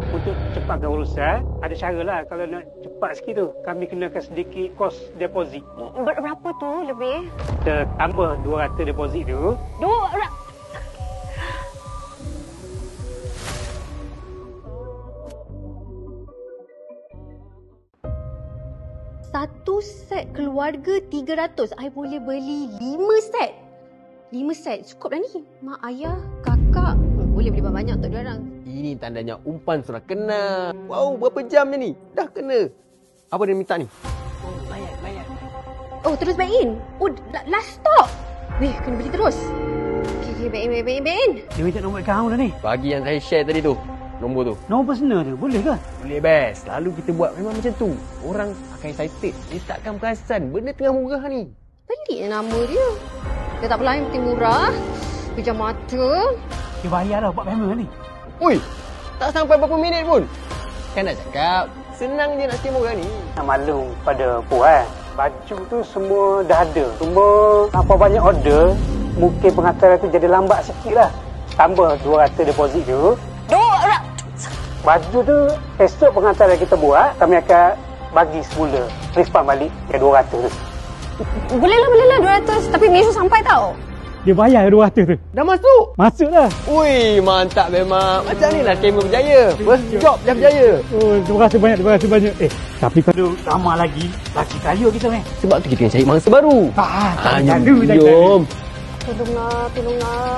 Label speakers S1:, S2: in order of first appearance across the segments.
S1: Untuk cepatkan urusan, ada cara lah. Kalau nak cepat sikit tu, kami kenakan sedikit kos deposit.
S2: Berapa tu lebih?
S1: Kita tambah 200 deposit tu.
S2: Satu set keluarga 300. I boleh beli 5 set. 5 set. Cukup dah ni. Mak, ayah, kakak. Boleh beli banyak untuk diorang.
S3: Ini tandanya umpan sudah kena. Wow, berapa jam ni? Dah kena. Apa dia minta ni?
S2: Oh, bayar. Oh, terus back in. Oh, last stop. Weh, kena beli terus. Okay, back in.
S1: Dia minta nombor akaun dah ni.
S3: Bagi yang saya share tadi tu. Nombor tu.
S1: Nombor personal tu, boleh ke?
S3: Boleh best. Lalu kita buat memang macam tu. Orang akan excited. Dia takkan perasan benda tengah murah ni.
S2: Pelik nama dia. Dia tak apalah, yang penting murah. Pejam mata.
S1: Dia bayar dah buat payment ni.
S3: Ui, tak sampai berapa minit pun. Kan nak cakap, senang je nak scam orang ni.
S1: Nak maklum pada Puan, baju tu semua dah ada. Cuma apa banyak order, mungkin pengantaran tu jadi lambat sikit lah. Tambah 200 deposit tu. Baju tu esok pengantaran kita buat, kami akan bagi semula refund balik yang 200 tu.
S2: Bolehlah 200. Tapi besok sampai tau.
S1: Dia bayar 200 tu.
S3: Dah masuk?
S1: Masuk dah.
S3: Ui, mantap memang. Macam ni lah scammer berjaya. First job dah berjaya.
S1: Oh, terima kasih banyak. Tapi kalau lama lagi, lagi kaya kita ni.
S3: Sebab tu kita kena cari mangsa baru.
S1: Jom.
S2: Tolonglah.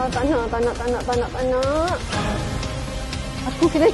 S2: Tak nak. Aku kena...